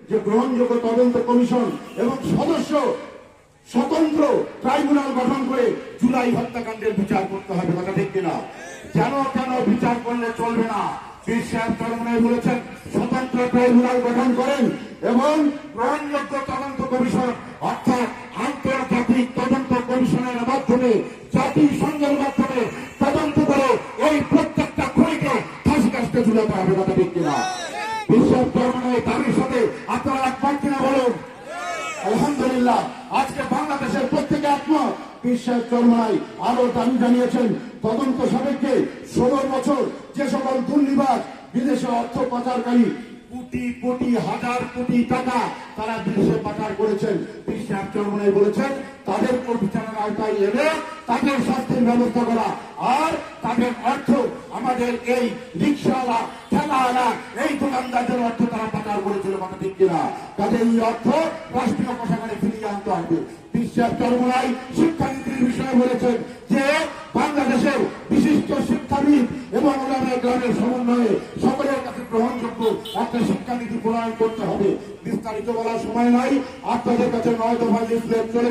যে গ্রহণযোগ্য তদন্ত কমিশন এবং সদস্য স্বতন্ত্র ট্রাইব্যুনাল গঠন করে জুলাই হত্যাকাণ্ডের বিচার করতে হবে, কথা ঠিক কিনা? কেন বিচার করলে চলবে না। পীর সাহেব চরমনাই বলেছেন স্বতন্ত্র ট্রাইব্যুনাল গঠন করেন এবং গ্রহণযোগ্য তদন্ত কমিশন অর্থাৎ আন্তর্জাতিক তদন্ত কমিশনের মাধ্যমে জাতিসংঘের মাধ্যমে তদন্ত করে এই প্রত্যেকটা খুনিকে ফাঁসি কাস্টে ঝুলাতে হবে, কথা ঠিক কিনা? পীর সাহেব চরমনাই দাবির সাথে আপনারা একমত কিনা বলুন? আলহামদুলিল্লাহ, আজকে বাংলাদেশের প্রত্যেকে একমত। পীর সাহেব চরমনাই আরো দাবি জানিয়েছেন তদন্ত সাপেক্ষে 16 বছর যে সকল দুর্নীতিবাজ বিদেশে অর্থ পাচারকারী কোটি কোটি হাজার কোটি টাকা তারা বিদেশে পাচার করেছেন, পীর সাহেব চরমনাই বলেছেন তাদের বিচারের আওতায় এনে তাদের শাস্তির ব্যবস্থা করা, আর তাদের অর্থ আমাদের এই রিক্সাওয়ালা ঠেলাওয়ালা এই দোকানদারদের অর্থ তারা পাচার করেছিল, কথা ঠিক কিনা? কাজে এই অর্থ রাষ্ট্রীয় কোষাগারে ফিরিয়ে আনতে হবে। পীর সাহেব চরমনাই শিক্ষানীতির বিষয়ে বলেছেন যে বাংলাদেশের বিশিষ্ট শিক্ষাবিদ এবং ওলামায়ে গ্রামের সমন্বয়ে সকলের কাছে গ্রহণযোগ্য একটা শিক্ষানীতি প্রণয়ন করতে হবে। বিস্তারিত বলার সময় নাই, আপনাদের কাছে 9 দফা লিফলেট চলে